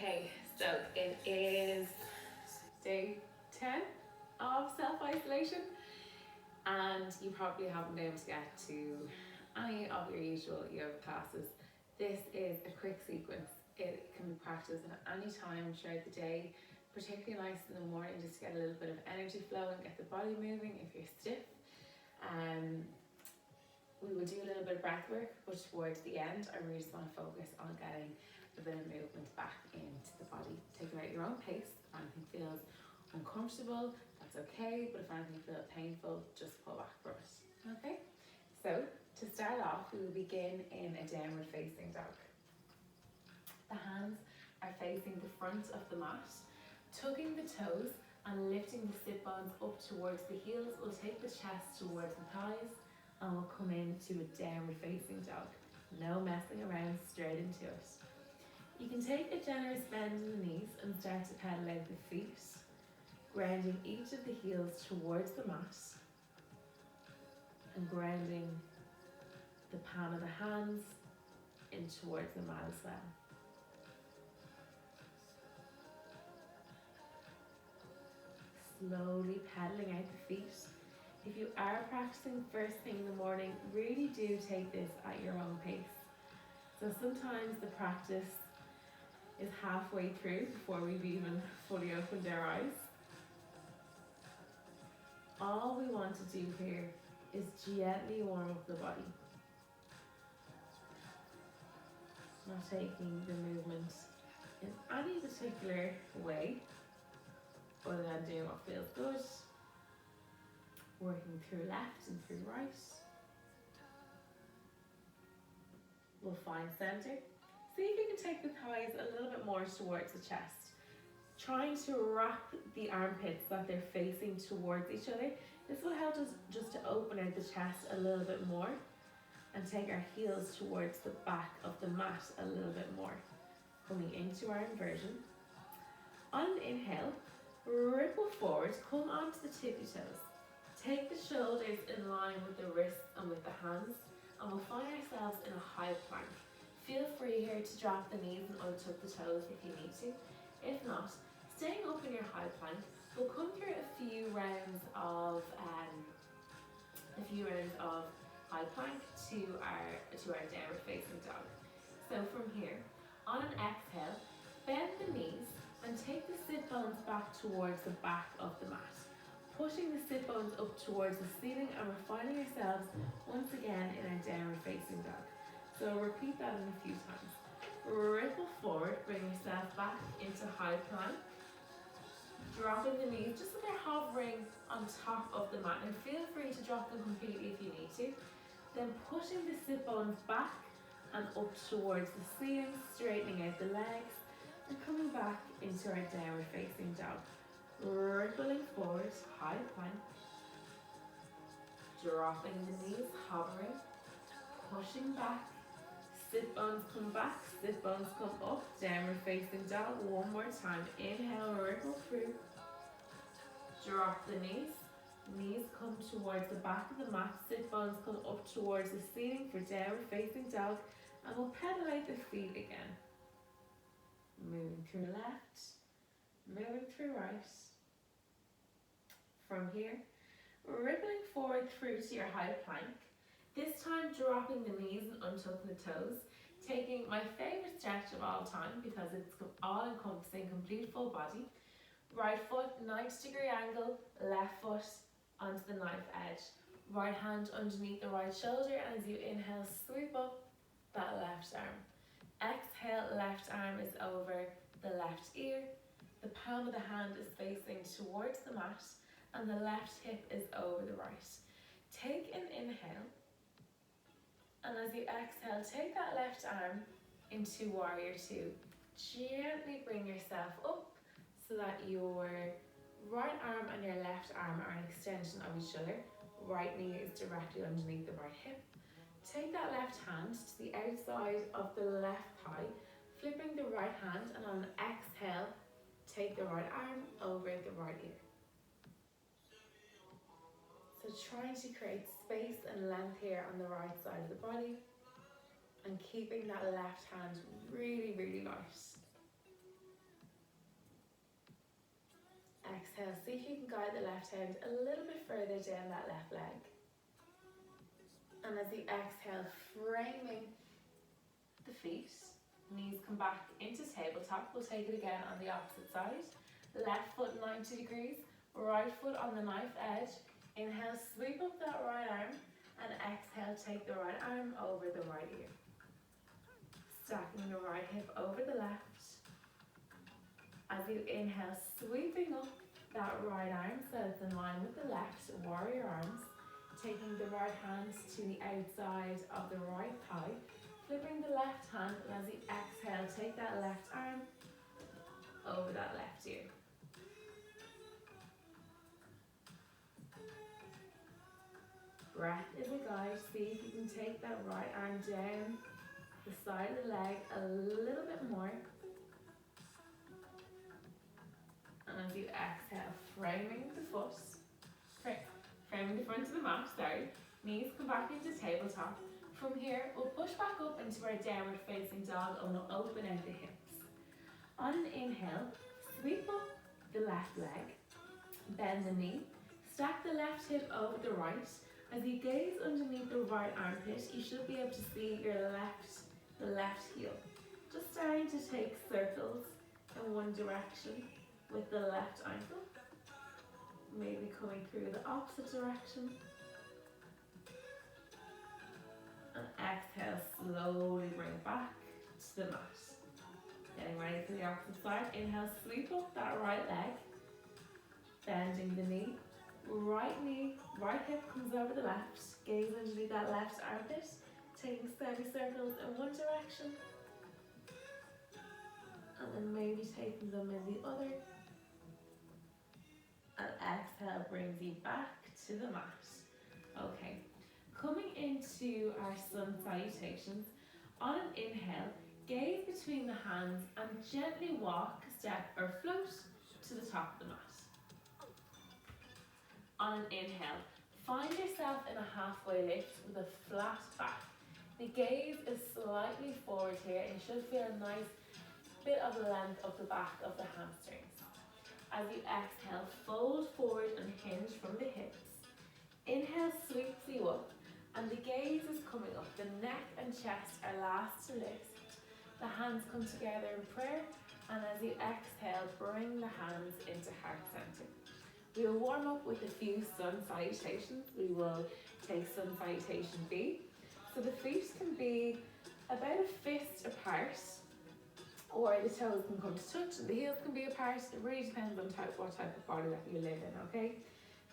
Okay, so it is day 10 of self-isolation, and you probably haven't been able to get to any of your usual yoga classes. This is a quick sequence. It can be practiced at any time throughout the day, particularly nice in the morning just to get a little bit of energy flow and get the body moving if you're stiff. We will do a little bit of breath work, but towards the end, I really just want to focus on getting a bit of movement back into the body. Take it at your own pace. If anything feels uncomfortable, that's okay, but if anything feels painful, just pull back from it. Okay? So, to start off, we will begin in a downward facing dog. The hands are facing the front of the mat, tugging the toes and lifting the sit bones up towards the heels. We'll take the chest towards the thighs and we'll come into a downward facing dog. No messing around, straight into it. You can take a generous bend in the knees and start to pedal out the feet, grounding each of the heels towards the mat and grounding the palm of the hands in towards the mat as well. Slowly pedaling out the feet. If you are practicing first thing in the morning, really do take this at your own pace. So sometimes the practice is halfway through before we've even fully opened our eyes. All we want to do here is gently warm up the body. Not taking the movement in any particular way, other than doing what feels good. Working through left and through right. We'll find center. See if you can take the thighs a little bit more towards the chest. Trying to wrap the armpits so that they're facing towards each other. This will help us just to open out the chest a little bit more and take our heels towards the back of the mat a little bit more. Coming into our inversion. On an inhale, ripple forward, come onto the tippy toes. Take the shoulders in line with the wrists and with the hands, and we'll find ourselves in a high plank. Feel free here to drop the knees and untuck the toes if you need to. If not, staying up in your high plank, we'll come through a few rounds of high plank to our downward facing dog. So from here, on an exhale, bend the knees and take the sit bones back towards the back of the mat. Pushing the sit bones up towards the ceiling, and we're finding ourselves once again in our downward facing dog. So repeat that in a few times. Ripple forward, bring yourself back into high plank. Dropping the knees just so they're hovering on top of the mat, and feel free to drop them completely if you need to. Then pushing the sit bones back and up towards the ceiling, straightening out the legs and coming back into our downward facing dog. Rippling forward, high plank, dropping the knees, hovering, pushing back, sit bones come back, sit bones come up, downward facing dog. One more time, inhale, ripple through, drop the knees, knees come towards the back of the mat, sit bones come up towards the ceiling for downward facing dog, and we'll pedal out the feet again. Moving through left, moving through right. From here, rippling forward through to your high plank. This time dropping the knees and untucking the toes. Taking my favourite stretch of all time because it's all encompassing, complete full body. Right foot, 90-degree angle, left foot onto the knife edge. Right hand underneath the right shoulder, and as you inhale, sweep up that left arm. Exhale, left arm is over the left ear. The palm of the hand is facing towards the mat, and the left hip is over the right. Take an inhale, and as you exhale, take that left arm into warrior two. Gently bring yourself up so that your right arm and your left arm are an extension of each other. Right knee is directly underneath the right hip. Take that left hand to the outside of the left thigh, flipping the right hand, and on an exhale, take the right arm over the right ear. So trying to create space and length here on the right side of the body and keeping that left hand really, really light. exhale, see if you can guide the left hand a little bit further down that left leg. And as you exhale, framing the feet, knees come back into tabletop. We'll take it again on the opposite side. Left foot 90 degrees, right foot on the knife edge. Inhale, sweep up that right arm, and exhale, take the right arm over the right ear. Stacking the right hip over the left. As you inhale, sweeping up that right arm so it's in line with the left, warrior arms. Taking the right hand to the outside of the right thigh. Flipping the left hand, and as you exhale, take that left arm over that left ear. Breath is a guide. See if you can take that right arm down the side of the leg a little bit more. And as you exhale, framing the foot, framing the front of the mat, knees come back into tabletop. From here, we'll push back up into our downward facing dog and we'll open out the hips. On an inhale, sweep up the left leg, bend the knee, stack the left hip over the right. As you gaze underneath the right armpit, you should be able to see the left heel. Just starting to take circles in one direction with the left ankle. Maybe coming through the opposite direction. And exhale, slowly bring it back to the mat. Getting ready for the opposite side. Inhale, sweep up that right leg. Bending the knee. Right hip comes over the left. Gaze underneath that left armpit. Taking semicircles in one direction. And then maybe taking them in the other. And exhale brings you back to the mat. Okay, coming into our sun salutations. On an inhale, gaze between the hands and gently walk, step or float to the top of the mat. On an inhale, find yourself in a halfway lift with a flat back. The gaze is slightly forward here and you should feel a nice bit of length of the back of the hamstrings. As you exhale, fold forward and hinge from the hips. Inhale sweeps you up and the gaze is coming up. The neck and chest are last to lift. The hands come together in prayer, and as you exhale, bring the hands into heart center. We will warm up with a few sun salutations. We will take sun salutation B. So the feet can be about a fist apart, or the toes can come to touch and the heels can be apart. It really depends on what type of body that you live in, okay?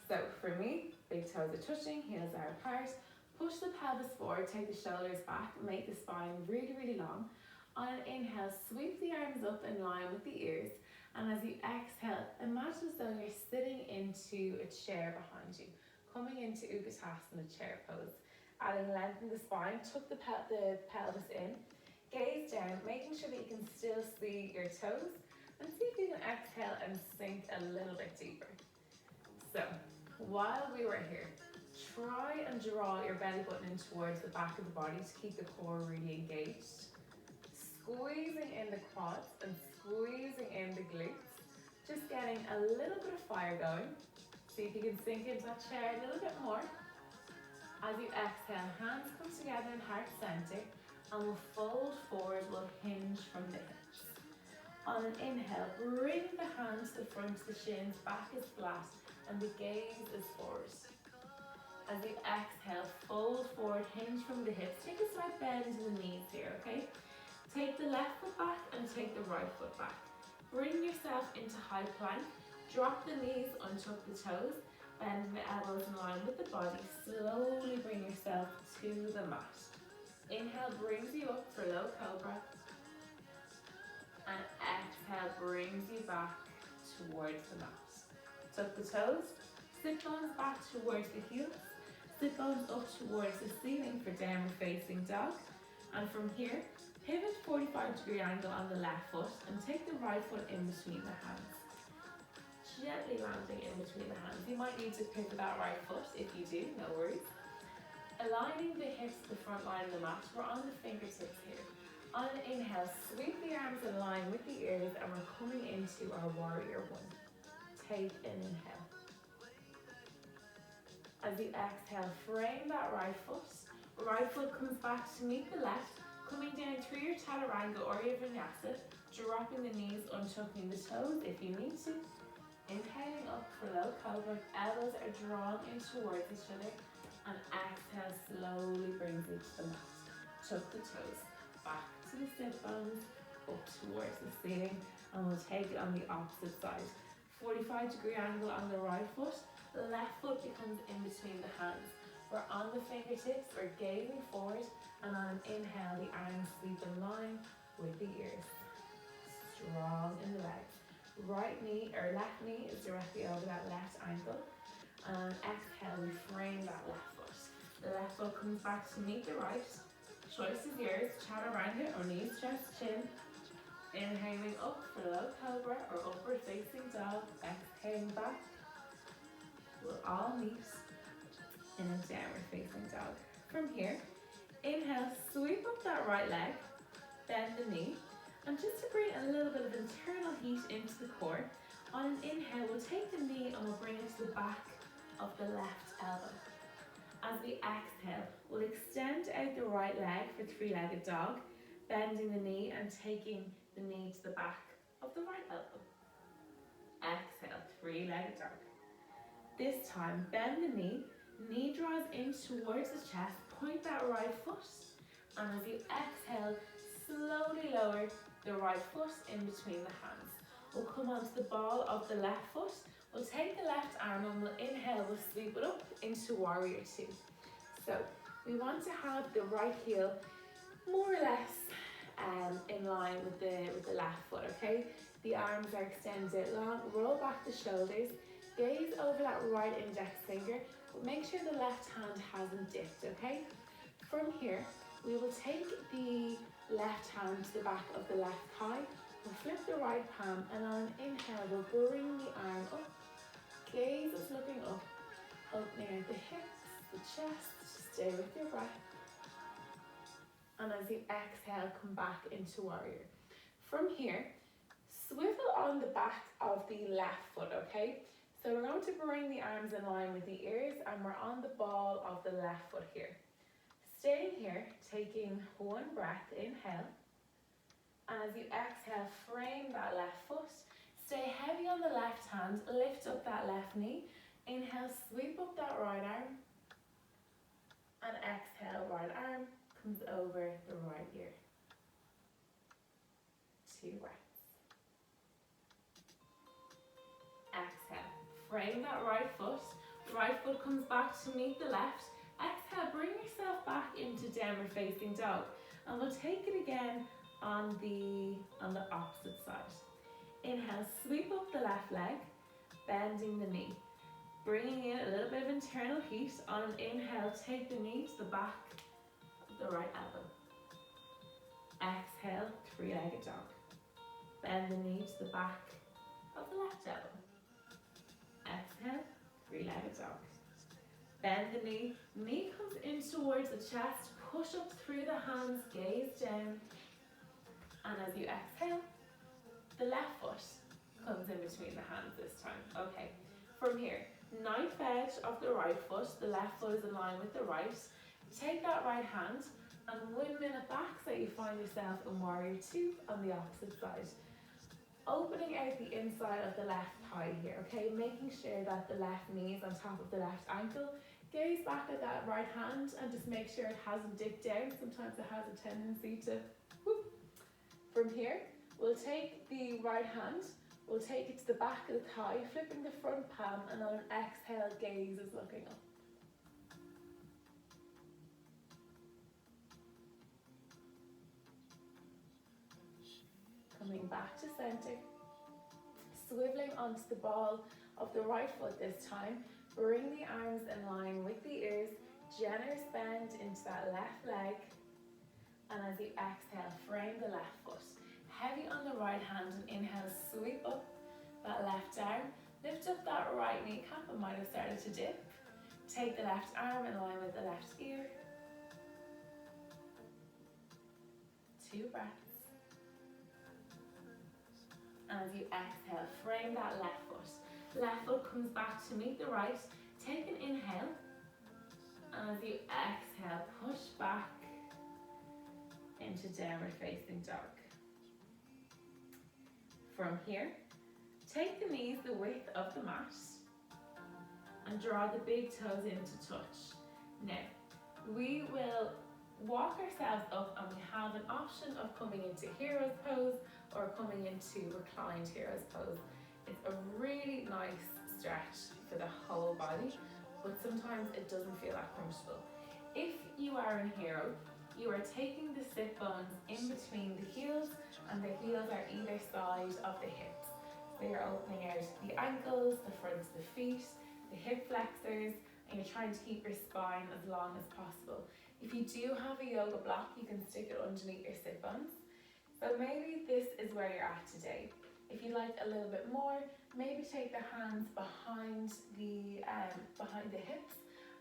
So for me, big toes are touching, heels are apart. Push the pelvis forward, take the shoulders back, and make the spine really, really long. On an inhale, sweep the arms up in line with the ears. And as you exhale, imagine as though you're sitting into a chair behind you, coming into Utkatasana chair pose. Adding length in the spine, tuck the pelvis in, gaze down, making sure that you can still see your toes, and see if you can exhale and sink a little bit deeper. So, while we were here, try and draw your belly button in towards the back of the body to keep the core really engaged. Squeezing in the quads and squeezing in the glutes. Just getting a little bit of fire going. See if you can sink into that chair a little bit more. As you exhale, hands come together in heart center and we'll fold forward, we'll hinge from the hips. On an inhale, bring the hands to the front, the shins, back is flat and the gaze is forward. As you exhale, fold forward, hinge from the hips. Take a slight bend to the knees here, okay? Take the left foot back and take the right foot back. Bring yourself into high plank. Drop the knees, untuck the toes. Bend the elbows in line with the body. Slowly bring yourself to the mat. Inhale brings you up for low cobra. And exhale brings you back towards the mat. Tuck the toes. Sit bones back towards the heels. Sit bones up towards the ceiling for downward facing dog. And from here, pivot 45-degree angle on the left foot and take the right foot in between the hands. Gently landing in between the hands. You might need to pivot that right foot. If you do, no worries. Aligning the hips to the front line of the mat. We're on the fingertips here. On an inhale, sweep the arms in line with the ears and we're coming into our warrior one. take an inhale. As you exhale, frame that right foot. Right foot comes back to meet the left, coming down through your chaturanga or your vinyasa, dropping the knees, untucking the toes if you need to. Inhaling up for low cobra, elbows are drawn in towards each other, and exhale slowly brings you to the mat. Tuck the toes, back to the sit bones, up towards the ceiling, and we'll take it on the opposite side. 45-degree angle on the right foot, the left foot becomes in between the hands. We're on the fingertips, we're gazing forward, and on an inhale, the arms sweep in line with the ears. Strong in the legs. Right knee or left knee is directly over that left ankle. And exhale, we frame that left foot. The left foot comes back to meet the right. Choice is yours, chaturanga or knees, chest, chin. Inhaling up for low cobra or upward facing dog. Exhaling back. We'll all meet in a downward facing dog. From here, inhale, sweep up that right leg, bend the knee, and just to bring a little bit of internal heat into the core, on an inhale, we'll take the knee and we'll bring it to the back of the left elbow. As we exhale, we'll extend out the right leg for three-legged dog, bending the knee and taking the knee to the back of the right elbow. Exhale, three-legged dog. This time, bend the knee draws in towards the chest, point that right foot, and as you exhale, slowly lower the right foot in between the hands. We'll come onto the ball of the left foot, we'll take the left arm and we'll inhale, we'll sweep it up into warrior two. So we want to have the right heel more or less in line with the left foot, okay? The arms are extended long, roll back the shoulders, gaze over that right index finger, but make sure the left hand hasn't dipped, okay? From here, we will take the left hand to the back of the left thigh, we'll flip the right palm, and on an inhale, we'll bring the arm up, gaze is looking up, opening out the hips, the chest, stay with your breath. And as you exhale, come back into warrior. From here, swivel on the back of the left foot, okay? So we're going to bring the arms in line with the ears and we're on the ball of the left foot here. Staying here, taking one breath, inhale. And as you exhale, frame that left foot. Stay heavy on the left hand, lift up that left knee. Inhale, sweep up that right arm. And exhale, right arm comes over the right ear. 2 breaths. Exhale, frame that right foot. Right foot comes back to meet the left. Exhale, bring yourself back into downward facing dog. And we'll take it again on the opposite side. Inhale, sweep up the left leg, bending the knee. Bringing in a little bit of internal heat. On an inhale, take the knee to the back of the right elbow. Exhale, three-legged dog. Bend the knee to the back of the left elbow. Exhale, three-legged dog. Bend the knee comes in towards the chest, push up through the hands, gaze down. And as you exhale, the left foot comes in between the hands this time. Okay, from here, knife edge of the right foot, the left foot is in line with the right. Take that right hand and windmill it back so you find yourself in warrior two on the opposite side. Opening out the inside of the left thigh here, okay? Making sure that the left knee is on top of the left ankle. Gaze back at that right hand and just make sure it hasn't dipped down. Sometimes it has a tendency to whoop. From here, we'll take the right hand, we'll take it to the back of the thigh, flipping the front palm, and on an exhale, gaze is looking up. Coming back to center, swiveling onto the ball of the right foot this time. Bring the arms in line with the ears, generous bend into that left leg. And as you exhale, frame the left foot. Heavy on the right hand and inhale, sweep up that left arm. Lift up that right kneecap, it might have started to dip. Take the left arm in line with the left ear. 2 breaths. And as you exhale, frame that left foot. Left foot comes back to meet the right. Take an inhale. And as you exhale, push back into downward facing dog. From here, take the knees the width of the mat and draw the big toes into touch. Now, we will walk ourselves up and we have an option of coming into hero's pose or coming into reclined hero's pose. It's a really nice stretch for the whole body, but sometimes it doesn't feel that comfortable. If you are in hero, you are taking the sit bones in between the heels, and the heels are either side of the hips. So you're opening out the ankles, the fronts of the feet, the hip flexors, and you're trying to keep your spine as long as possible. If you do have a yoga block, you can stick it underneath your sit bones. So maybe this is where you're at today. If you'd like a little bit more, maybe take the hands behind the hips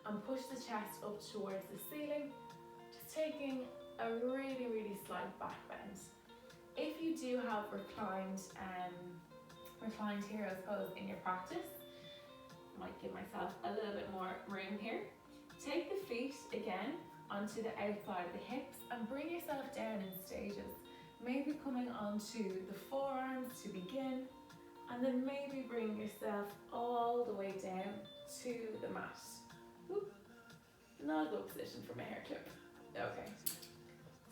and push the chest up towards the ceiling, just taking a really, really slight back bend. If you do have reclined hero's pose in your practice, I might give myself a little bit more room here. Take the feet again onto the outside of the hips and bring yourself down in stages. Maybe coming onto the forearms to begin, and then maybe bring yourself all the way down to the mat. Whoop. Not a good position for my hair clip. Okay,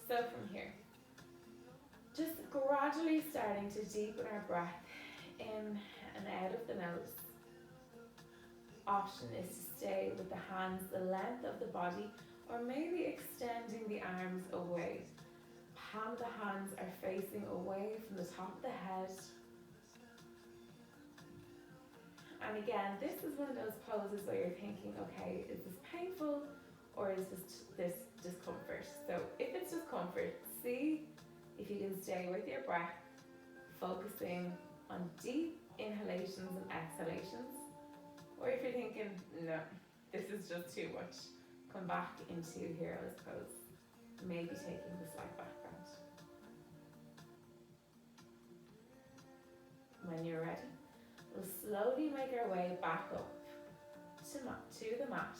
so from here, just gradually starting to deepen our breath in and out of the nose. Option is to stay with the hands the length of the body, or maybe extending the arms away. Palm of the hands are facing away from the top of the head. And again, this is one of those poses where you're thinking, okay, is this painful or is this discomfort? So if it's discomfort, see if you can stay with your breath, focusing on deep inhalations and exhalations. Or if you're thinking, no, this is just too much, come back into hero's pose. Maybe taking the slight back bend. When you're ready, we'll slowly make our way back up to the mat,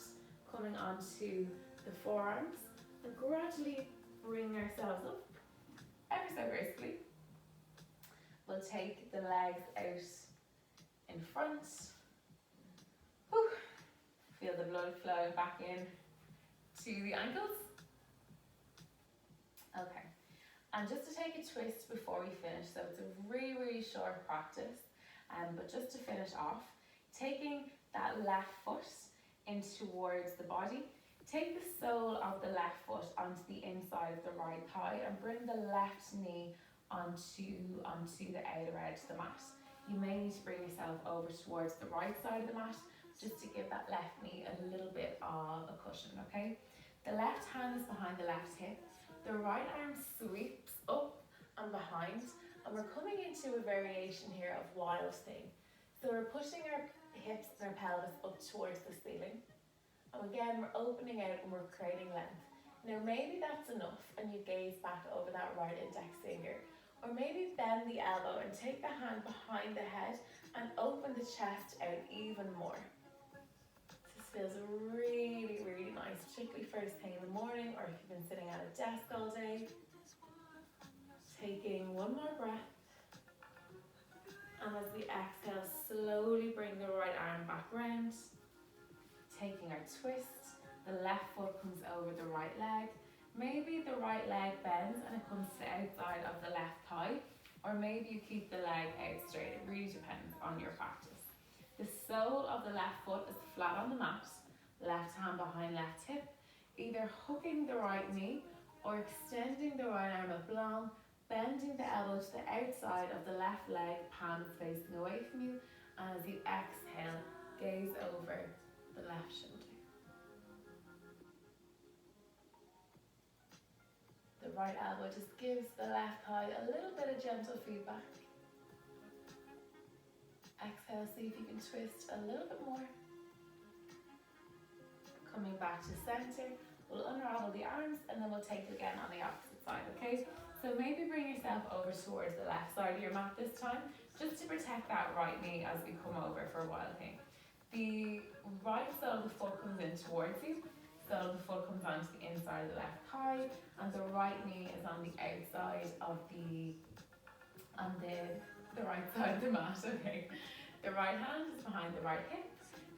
coming onto the forearms, and gradually bring ourselves up ever so gracefully. We'll take the legs out in front. Whew. Feel the blood flowing back in to the ankles. Okay, and just to take a twist before we finish, so it's a really, really short practice, but just to finish off, taking that left foot in towards the body, take the sole of the left foot onto the inside of the right thigh and bring the left knee onto the outer edge of the mat. You may need to bring yourself over towards the right side of the mat just to give that left knee a little bit of a cushion, okay? The left hand is behind the left hip. The right arm sweeps up and behind, and we're coming into a variation here of wild thing. So we're pushing our hips and our pelvis up towards the ceiling. And again, we're opening out and we're creating length. Now maybe that's enough and you gaze back over that right index finger. Or maybe bend the elbow and take the hand behind the head and open the chest out even more. This feels really, really nice, particularly first thing in the morning or if you've been sitting at a desk all day. Taking one more breath. And as we exhale, slowly bring the right arm back round. Taking our twist, the left foot comes over the right leg. Maybe the right leg bends and it comes to the outside of the left thigh, or maybe you keep the leg out straight. It really depends on your practice. The sole of the left foot is flat on the mat, left hand behind left hip, either hooking the right knee or extending the right arm up long, bending the elbow to the outside of the left leg, palms facing away from you, and as you exhale, gaze over the left shoulder. The right elbow just gives the left thigh a little bit of gentle feedback. Exhale, see if you can twist a little bit more. Coming back to center, we'll unravel the arms and then we'll take it again on the opposite side, okay? So maybe bring yourself over towards the left side of your mat this time. just to protect that right knee as we come over for a wild thing. The right sole of the foot comes in towards you, sole of the foot comes onto the inside of the left thigh, and the right knee is on the outside of the right side of the mat, okay? The right hand is behind the right hip,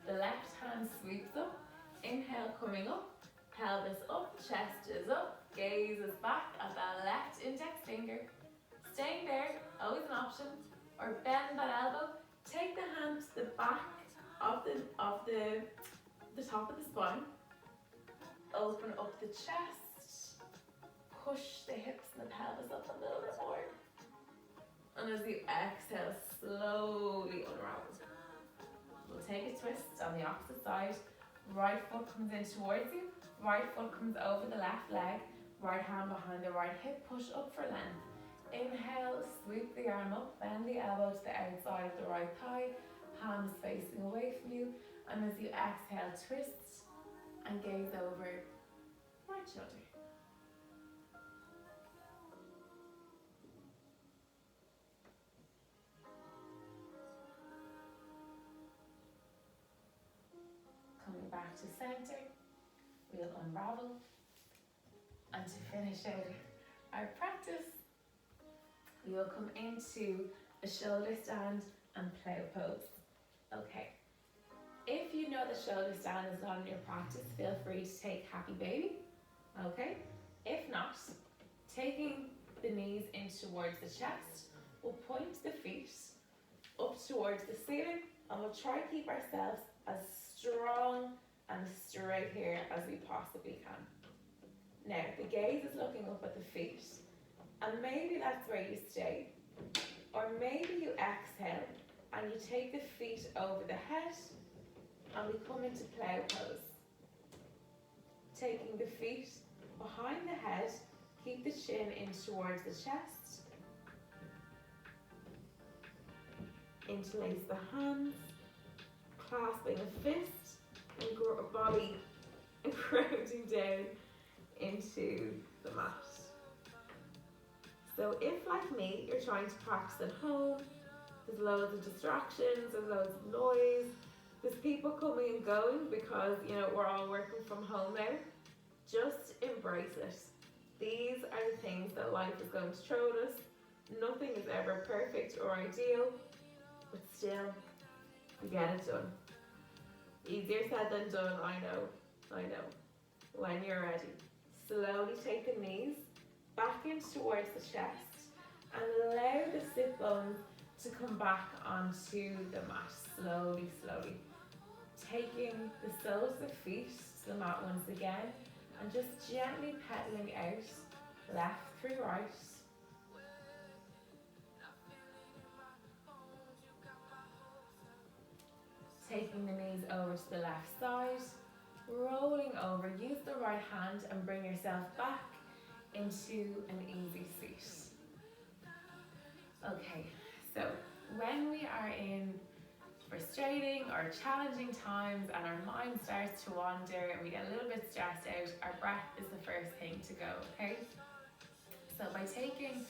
the left hand sweeps up, inhale coming up, pelvis up, chest is up, gaze is back at that left index finger. Staying there, always an option, or bend that elbow, take the hand to the back of the top of the spine, open up the chest, push the hips and the pelvis up a little bit more. And as you exhale, slowly unravel. We'll take a twist on the opposite side. Right foot comes in towards you, right foot comes over the left leg, right hand behind the right hip, push up for length. Inhale, sweep the arm up, bend the elbow to the outside of the right thigh, hands facing away from you, and as you exhale, twist and gaze over right shoulder. Coming back to center, we'll unravel, and to finish out our practice, we will come into a shoulder stand and plow pose. Okay, if you know the shoulder stand is not in your practice, feel free to take happy baby. Okay, if not, taking the knees in towards the chest, we'll point the feet up towards the ceiling, and we'll try to keep ourselves as strong and straight here as we possibly can. Now, the gaze is looking up at the feet, and maybe that's where you stay. Or maybe you exhale and you take the feet over the head, and we come into plow pose. Taking the feet behind the head, keep the chin in towards the chest. Interlace the hands, clasping a fist, and body grounding down into the mat. So if, like me, you're trying to practice at home, there's loads of distractions, there's loads of noise, there's people coming and going because, you know, we're all working from home now, just embrace it. These are the things that life is going to throw at us. Nothing is ever perfect or ideal, but still, we get it done. Easier said than done, I know. When you're ready, slowly take the knees back in towards the chest and allow the sit bones to come back onto the mat, slowly. Taking the soles of the feet to the mat once again and just gently pedaling out, left through right. Taking the knees over to the left side, rolling over, use the right hand and bring yourself back into an easy seat. Okay, so when we are in frustrating or challenging times and our mind starts to wander and we get a little bit stressed out, our breath is the first thing to go, okay? So by taking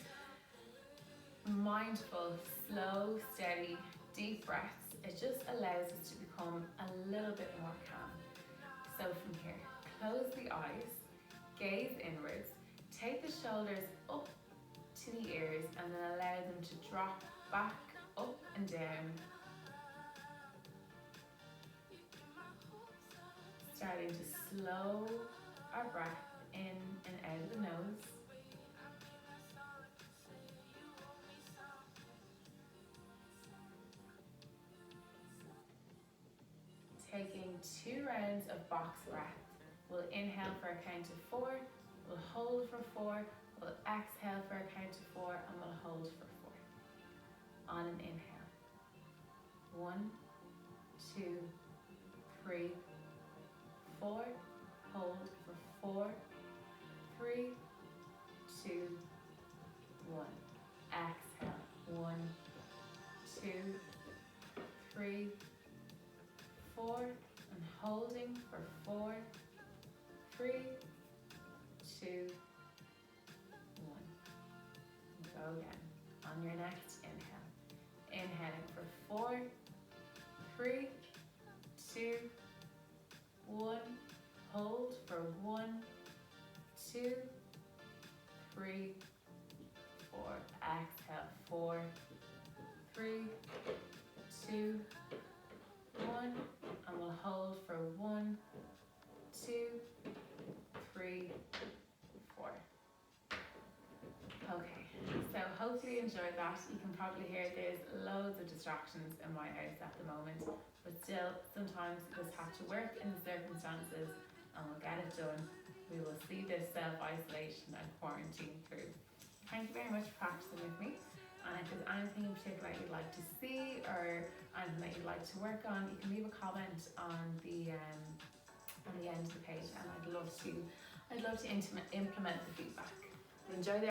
mindful, slow, steady, deep breaths, it just allows us to become a little bit more calm. So from here, close the eyes, gaze inwards, take the shoulders up to the ears and then allow them to drop back, up and down. Starting to slow our breath in and out of the nose. Taking 2 rounds of box breath. We'll inhale for a count of 4, we'll hold for 4, we'll exhale for a count of 4, and we'll hold for 4. On an inhale. 1, 2, 3, 4. Hold for 4, 3, 2, 1. Exhale. 1, 2, 3, 4, and holding for 4, 3, 2, 1. Go again. On your next inhale. 4, 3, 2, 1. Hold for 1, 2, 3, 4. Exhale, 4, 3, 2, 1. And we'll hold for 1, 2, 3, 4. Okay, so hopefully you enjoyed that. You can probably hear there's loads of distractions in my house at the moment, but still sometimes you just have to work in the circumstances and we'll get it done. We will see this self-isolation and quarantine through. Thank you very much for practicing with me. And if there's anything in particular you'd like to see or anything that you'd like to work on, you can leave a comment on the end of the page, and I'd love to implement the feedback. Enjoy the